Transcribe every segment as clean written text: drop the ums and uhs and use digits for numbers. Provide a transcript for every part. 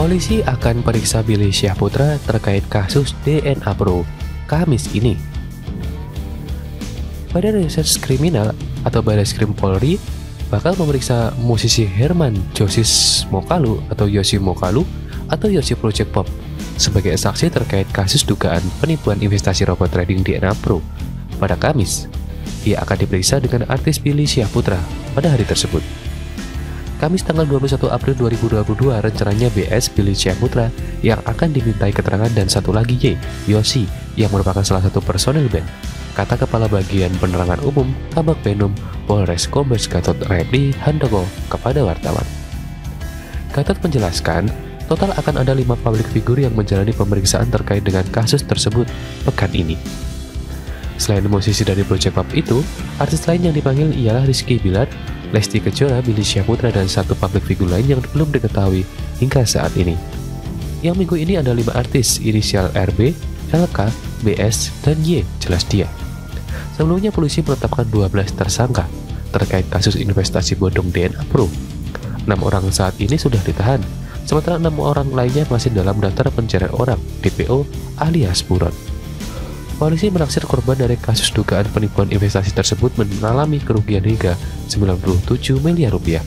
Polisi akan periksa Billy Syahputra terkait kasus DNA Pro Kamis ini. Badan Reserse Kriminal atau Barreskrim Polri bakal memeriksa musisi Herman Josis Mokalu atau Yosi Mokalu atau Yosi Project Pop sebagai saksi terkait kasus dugaan penipuan investasi robot trading DNA Pro pada Kamis. Ia akan diperiksa dengan artis Billy Syahputra pada hari tersebut. Kamis tanggal 21 April 2022 rencananya BS Billy Syahputra yang akan dimintai keterangan dan satu lagi Yosi yang merupakan salah satu personel band, kata Kepala Bagian Penerangan Umum Kabak Penum Polres Kombes Gatot Repli Handoko kepada wartawan. Gatot menjelaskan, total akan ada 5 public figure yang menjalani pemeriksaan terkait dengan kasus tersebut pekan ini. Selain musisi dari Project Pop itu, artis lain yang dipanggil ialah Rizky Bilar, Lesti Kejora, Billy Syahputra, dan satu public figure lain yang belum diketahui hingga saat ini. Yang minggu ini ada 5 artis inisial RB, LK, BS, dan Y, jelas dia. Sebelumnya polisi menetapkan 12 tersangka terkait kasus investasi bodong DNA Pro. 6 orang saat ini sudah ditahan, sementara 6 orang lainnya masih dalam daftar pencarian orang DPO alias buron. Polisi menaksir korban dari kasus dugaan penipuan investasi tersebut mengalami kerugian hingga 97 miliar rupiah.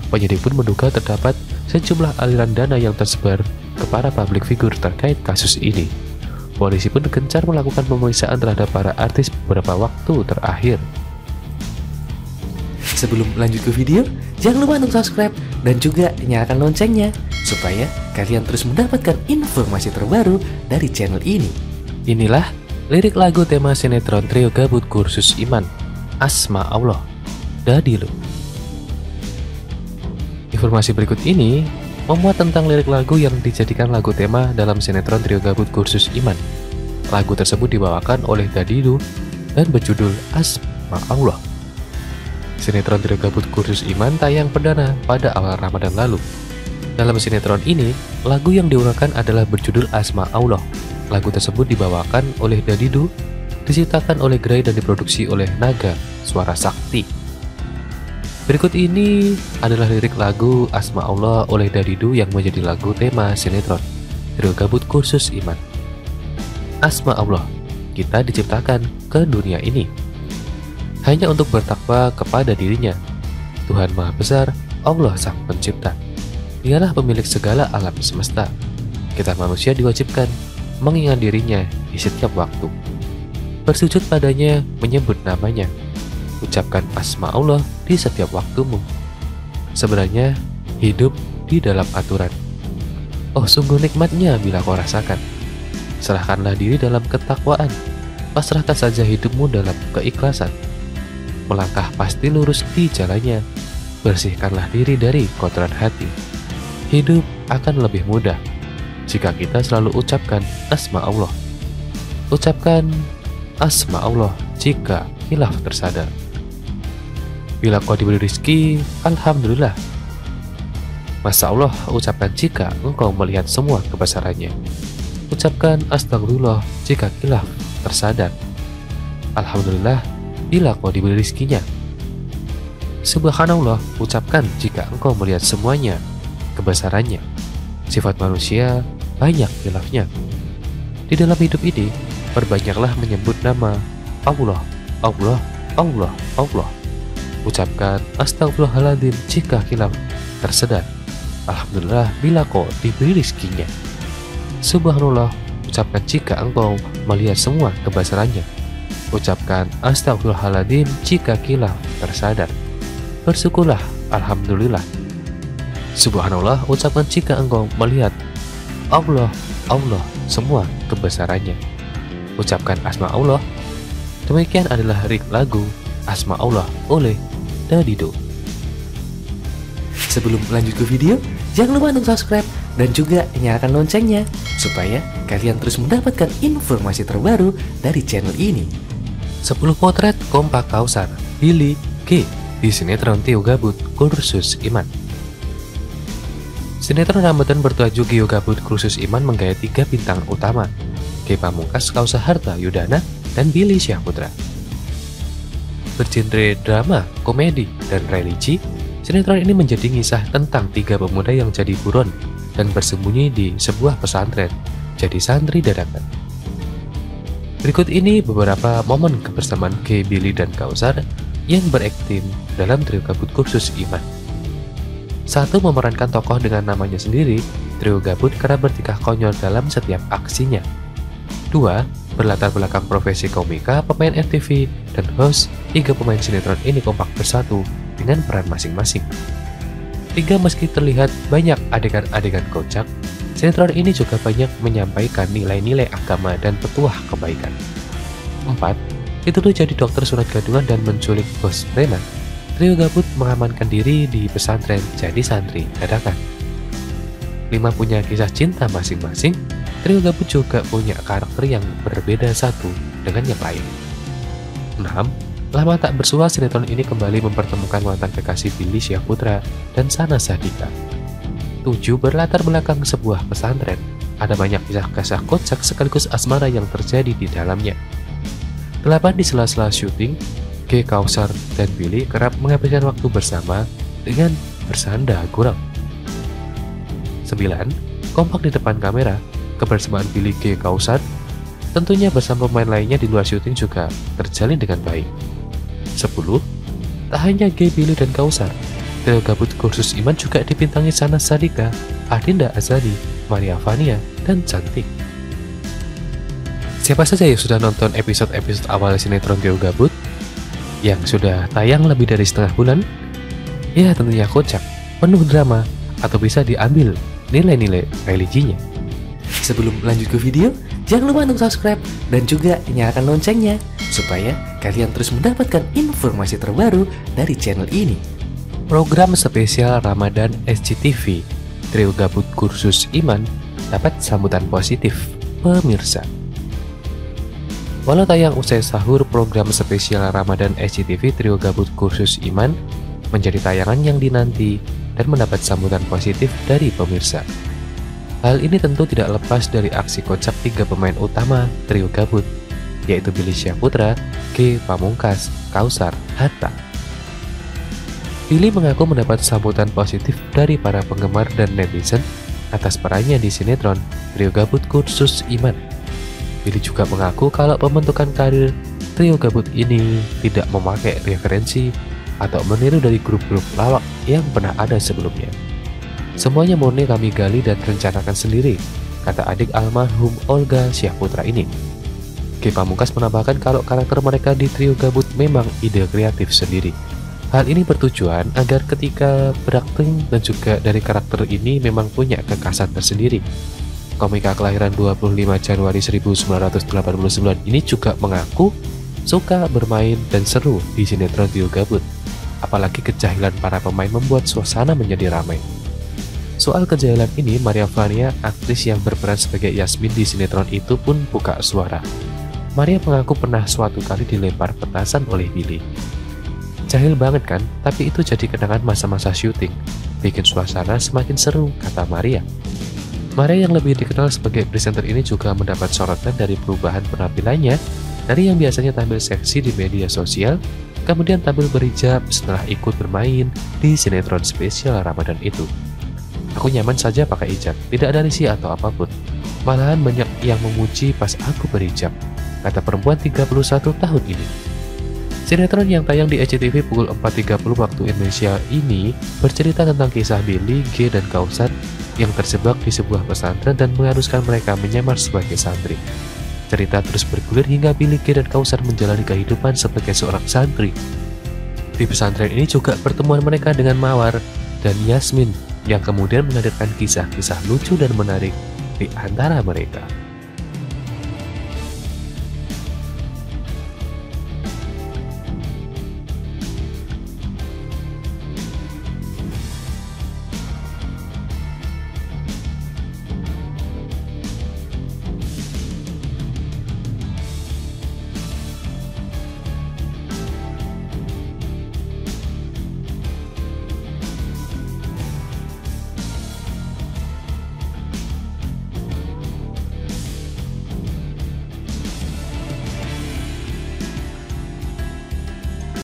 Penyidik pun menduga terdapat sejumlah aliran dana yang tersebar ke para public figure terkait kasus ini. Polisi pun gencar melakukan pemeriksaan terhadap para artis beberapa waktu terakhir. Sebelum lanjut ke video, jangan lupa untuk subscribe dan juga nyalakan loncengnya supaya kalian terus mendapatkan informasi terbaru dari channel ini. Inilah lirik lagu tema sinetron trio gabut Kursus Iman, Asma Allah, Dadilu. Informasi berikut ini memuat tentang lirik lagu yang dijadikan lagu tema dalam sinetron trio gabut Kursus Iman. Lagu tersebut dibawakan oleh Dadilu dan berjudul Asma Allah. Sinetron trio gabut Kursus Iman tayang perdana pada awal Ramadan lalu. Dalam sinetron ini, lagu yang diunggahkan adalah berjudul Asma Allah. Lagu tersebut dibawakan oleh Dadidu, diciptakan oleh Gray dan diproduksi oleh Naga Suara Sakti. Berikut ini adalah lirik lagu Asma Allah oleh Dadidu yang menjadi lagu tema sinetron trio gabut Kursus Iman. Asma Allah, kita diciptakan ke dunia ini hanya untuk bertakwa kepada dirinya. Tuhan Maha Besar, Allah Sang Pencipta. Dialah pemilik segala alam semesta. Kita manusia diwajibkan mengingat dirinya di setiap waktu, bersujud padanya, menyebut namanya, ucapkan asma Allah di setiap waktumu. Sebenarnya hidup di dalam aturan. Oh, sungguh nikmatnya bila kau rasakan. Serahkanlah diri dalam ketakwaan, pasrahkan saja hidupmu dalam keikhlasan. Melangkah pasti lurus di jalannya, bersihkanlah diri dari kotoran hati. Hidup akan lebih mudah jika kita selalu ucapkan asma Allah. Ucapkan asma Allah jika hilaf tersadar. Bila kau diberi rezeki, alhamdulillah. Masya Allah, ucapkan jika engkau melihat semua kebesarannya. Ucapkan astagfirullah jika hilaf tersadar. Alhamdulillah bila kau diberi rezekinya. Subhanallah, ucapkan jika engkau melihat semuanya kebesarannya. Sifat manusia banyak khilafnya. Di dalam hidup ini, perbanyaklah menyebut nama Allah, Allah, Allah, Allah. Ucapkan astagfirullahaladzim jika khilaf tersedar. Alhamdulillah bila kau diberi rezekinya. Subhanallah, ucapkan jika engkau melihat semua kebesarannya. Ucapkan astagfirullahaladzim jika khilaf tersadar. Bersyukurlah, alhamdulillah. Subhanallah, ucapkan jika engkau melihat Allah, Allah, semua kebesarannya. Ucapkan asma Allah. Demikian adalah lirik lagu Asma Allah oleh Dadidu. Sebelum lanjut ke video, jangan lupa untuk subscribe dan juga nyalakan loncengnya supaya kalian terus mendapatkan informasi terbaru dari channel ini. 10 potret kompak Kausar, Billy, G di sinetron Trio Gabut Kursus Iman. Sinetron Ramadan bertajuk Gio Gabut Kursus Iman menggait 3 bintang utama, G Pamungkas, Kausa Harta Yudana, dan Billy Syahputra. Bergenre drama, komedi, dan religi, sinetron ini menjadi kisah tentang 3 pemuda yang jadi buron dan bersembunyi di sebuah pesantren, jadi santri dadakan. Berikut ini beberapa momen kebersamaan G, Billy, dan Kausar yang berakting dalam Trio Gabut Kursus Iman. 1. Memerankan tokoh dengan namanya sendiri, Trio Gabut kerap bertingkah konyol dalam setiap aksinya. 2. Berlatar belakang profesi komika, pemain MTV, dan host, 3 pemain sinetron ini kompak bersatu dengan peran masing-masing. 3. Meski terlihat banyak adegan-adegan kocak, sinetron ini juga banyak menyampaikan nilai-nilai agama dan petuah kebaikan. 4. Dituduh jadi dokter surat gadungan dan menculik bos preman, Trio Gabut mengamankan diri di pesantren jadi santri dadakan. 5. Punya kisah cinta masing-masing, Trio Gabut juga punya karakter yang berbeda satu dengan yang lain. 6. Lama tak bersua, sinetron ini kembali mempertemukan mantan kekasih Billy Syahputra dan Sana Sadika. 7. Berlatar belakang sebuah pesantren, ada banyak kisah-kisah kocak sekaligus asmara yang terjadi di dalamnya. 8. Di sela-sela syuting, G, Kausar, dan Billy kerap menghabiskan waktu bersama dengan bersanda gurau. 9. Kompak di depan kamera, kebersamaan Billy, G, Kausar tentunya bersama pemain lainnya di luar syuting juga terjalin dengan baik. 10. Tak hanya G, Billy, dan Kausar, Trio Gabut Kursus Iman juga dibintangi Sana Sadika, Adinda Azali, Maria Vania, dan Cantik. Siapa saja yang sudah nonton episode-episode awal sinetron Trio Gabut yang sudah tayang lebih dari setengah bulan? Ya, tentunya kocak, penuh drama, atau bisa diambil nilai-nilai religinya. Sebelum lanjut ke video, jangan lupa untuk subscribe dan juga nyalakan loncengnya supaya kalian terus mendapatkan informasi terbaru dari channel ini. Program spesial Ramadan SCTV Trio Gabut Kursus Iman dapat sambutan positif pemirsa. Walau tayang usai sahur, program spesial Ramadan SCTV Trio Gabut Kursus Iman menjadi tayangan yang dinanti dan mendapat sambutan positif dari pemirsa. Hal ini tentu tidak lepas dari aksi kocak 3 pemain utama Trio Gabut, yaitu Billy Syahputra, G, Pamungkas, Kausar, Hatta. Billy mengaku mendapat sambutan positif dari para penggemar dan netizen atas perannya di sinetron Trio Gabut Kursus Iman. Billy juga mengaku kalau pembentukan karir Trio Gabut ini tidak memakai referensi atau meniru dari grup-grup lawak yang pernah ada sebelumnya. Semuanya murni kami gali dan rencanakan sendiri, kata adik almarhum Olga Syahputra ini. G, Pamungkas menambahkan kalau karakter mereka di Trio Gabut memang ide kreatif sendiri. Hal ini bertujuan agar ketika berakting dan juga dari karakter ini memang punya kekhasan tersendiri. Komika kelahiran 25 Januari 1989 ini juga mengaku suka bermain dan seru di sinetron Trio Gabut. Apalagi kejahilan para pemain membuat suasana menjadi ramai. Soal kejahilan ini, Maria Vania, aktris yang berperan sebagai Yasmin di sinetron itu pun buka suara. Maria mengaku pernah suatu kali dilempar petasan oleh Billy. Jahil banget kan, tapi itu jadi kenangan masa-masa syuting. Bikin suasana semakin seru, kata Maria. Maria yang lebih dikenal sebagai presenter ini juga mendapat sorotan dari perubahan penampilannya dari yang biasanya tampil seksi di media sosial, kemudian tampil berhijab setelah ikut bermain di sinetron spesial Ramadan itu. Aku nyaman saja pakai hijab, tidak ada risih atau apapun. Malahan banyak yang memuji pas aku berhijab, kata perempuan 31 tahun ini. Sinetron yang tayang di SCTV pukul 4.30 waktu Indonesia ini bercerita tentang kisah Billy, G, dan Kausar yang terjebak di sebuah pesantren dan mengharuskan mereka menyamar sebagai santri. Cerita terus bergulir hingga Billy, G, dan Kausar menjalani kehidupan sebagai seorang santri. Di pesantren ini juga pertemuan mereka dengan Mawar dan Yasmin yang kemudian menghadirkan kisah-kisah lucu dan menarik di antara mereka.